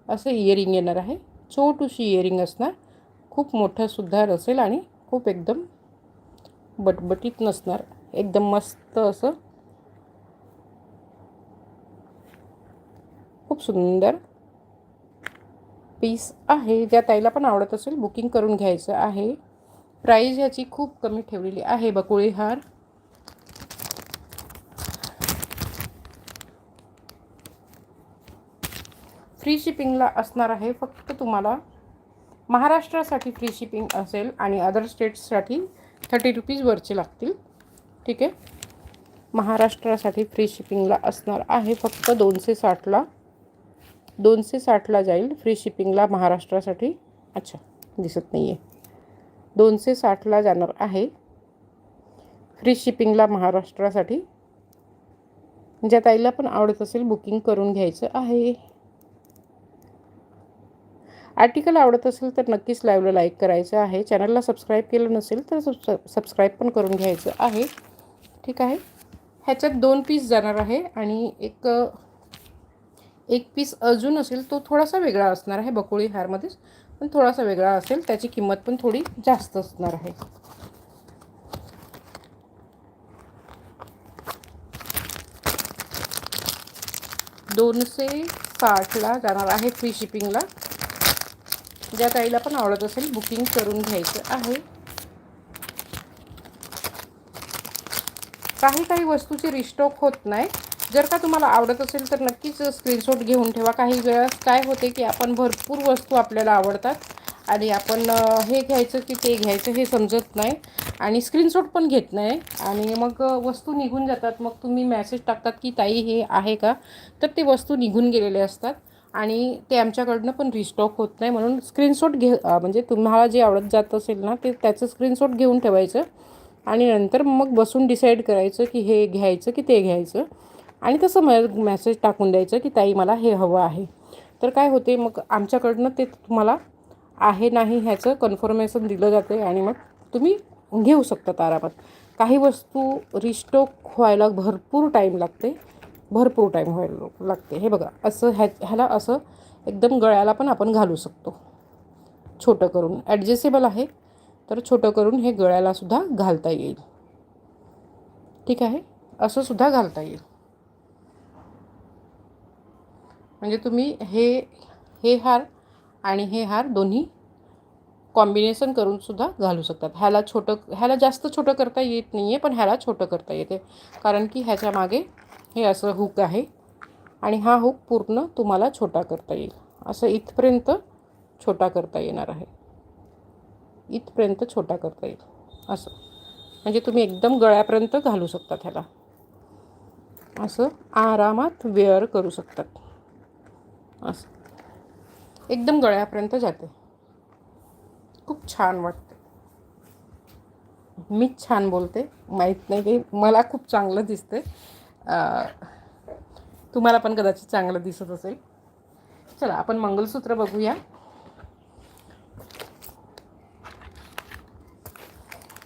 असं इयरिंग येणार आहे. छोटूशी इयरिंग असणार, खूप मोठंसुद्धा नसेल आणि खूप एकदम बटबटीत नसणार, एकदम मस्त असं खूप सुंदर पीस आहे. ज्या ताईला पण आवडत असेल बुकिंग करून घ्यायचं आहे. प्राईज ह्याची खूप कमी ठेवलेली आहे. बकुळी हार फ्री शिपिंगला असणार आहे. फक्त तुम्हाला महाराष्ट्रासाठी फ्री शिपिंग असेल आणि अदर स्टेट्ससाठी 30 रुपीज वरचे लागतील. ठीक आहे, महाराष्ट्रासाठी फ्री शिपिंगला असणार आहे. फक्त 260ला जाईल फ्री शिपिंगला महाराष्ट्रासाठी. अच्छा, दिसत नाही आहे. 260ला जाणार आहे फ्री शिपिंगला महाराष्ट्रासाठी. ज्या ताईला पण आवडत असेल बुकिंग करून घ्यायचं आहे. आर्टिकल आवडत असेल तर नक्कीच लाईव्हला लाईक करायचं आहे. चॅनलला सबस्क्राईब केलं नसेल तर सबस्क्राईब पण करून घ्यायचं आहे. ठीक आहे, ह्याच्यात 2 पीस जाणार आहे आणि एक पीस अजून असेल, तो थोडासा वेगळा असणार आहे. बकुळी हारमध्येच पण थोडासा वेगळा असेल, त्याची किंमत पण थोडी जास्त असणार आहे. $260ला जाणार आहे फ्री शिपिंगला. ज्या ताईला पण आवडत असेल बुकिंग करून घ्यायचं आहे. काही वस्तूची रिस्टॉक होत नाही. जर का तुम्हाला आवडत असेल तर नक्कीच स्क्रीनशॉट घेऊन ठेवा. काही वेळेस काय होते की आपण भरपूर वस्तू आपल्याला आवडतात आणि आपण हे घ्यायचं की ते घ्यायचं हे समजत नाही आणि स्क्रीनशॉट पण घेत नाही आणि मग वस्तू निघून जातात. मग तुम्ही मेसेज टाकतात की ताई हे आहे का, तर ते वस्तू निघून गेलेले असतात आणि ते आमच्याकडनं पण रिस्टॉक होत नाही. म्हणून स्क्रीनशॉट म्हणजे तुम्हाला जे आवडत जात असेल ना, ते त्याचं स्क्रीनशॉट घेऊन ठेवायचं आणि नंतर मग बसून डिसाईड करायचं की हे घ्यायचं की ते घ्यायचं आणि तसं मेसेज टाकून द्यायचं की ताई मला हे हवं आहे. तर काय होते, मग आमच्याकडनं ते तुम्हाला आहे नाही ह्याचं कन्फर्मेशन दिलं जाते आणि मग तुम्ही घेऊ शकतात आरामात. काही वस्तू रिस्टॉक व्हायला भरपूर टाईम लागते, भरपूर टाईम व्हायला लागते. हे बघा, असं ह्याला असं एकदम गळ्याला पण आपण घालू शकतो. छोटं करून ॲडजस्टेबल आहे, तर छोटं करून हे गळ्यालासुद्धा घालता येईल. ठीक आहे, असं सुद्धा घालता येईल. म्हणजे तुम्ही हे हार आणि हे हार दोन्ही कॉम्बिनेशन करून सुद्धा घालू शकतात. ह्याला जास्त छोटं करता येत नाही आहे, पण ह्याला छोटं करता येते कारण की ह्याच्या मागे हे असं हुक आहे आणि हा हुक पूर्ण तुम्हाला छोटा करता येईल. असं इथपर्यंत छोटा करता येणार आहे, इथपर्यंत छोटा करता येईल असं. म्हणजे तुम्ही एकदम गळ्यापर्यंत घालू शकतात. ह्याला असं आरामात वेअर करू शकतात. असं एकदम गळ्यापर्यंत जाते, खूप छान वाटते. मीच छान बोलते, माहीत नाही की मला खूप चांगलं दिसते, तुम्हाला पण कदाचित चांगलं दिसत असेल. चला आपण मंगलसूत्र बघूया.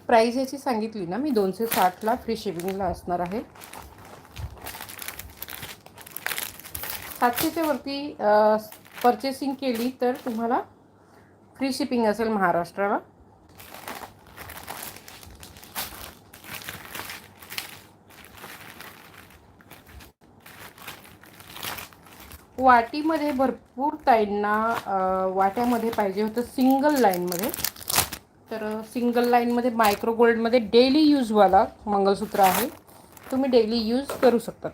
प्राईज याची सांगितली ना मी, 260ला फ्री शिपिंगला असणार आहे. 700च्या वरती परचेसिंग केली तर तुम्हाला फ्री शिपिंग असेल महाराष्ट्राला. वाटीमध्ये भरपूर ताईंना वाट्यामध्ये पाहिजे होतं सिंगल लाईनमध्ये. तर सिंगल लाईनमध्ये मायक्रो गोल्डमध्ये डेली यूजवाला मंगलसूत्र आहे. तुम्ही डेली यूज करू शकतात.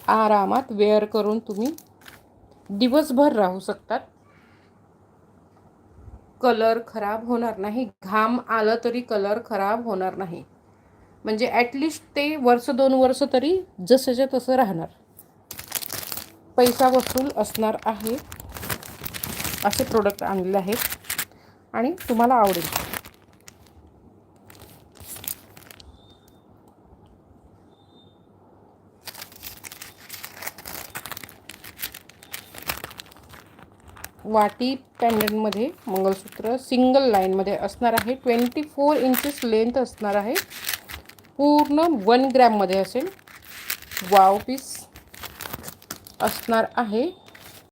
आरामात वेअर करून तुम्ही दिवसभर राहू शकतात. कलर खराब होणार नाही, घाम आलं तरी कलर खराब होणार नाही. म्हणजे ॲटलिस्ट ते 1-2 वर्ष तरी जसंच्या तसं राहणार. पैसा वसूल असणार आहे असे प्रोडक्ट आणलेले आहेत आणि तुम्हाला आवडेल. वाटी पॅन्डंटमध्ये मंगलसूत्र सिंगल लाईनमध्ये असणार आहे. 24 इंचेस लेंथ असणार आहे. पूर्ण 1 ग्रॅममध्ये असेल. वाव पीस असणार आहे.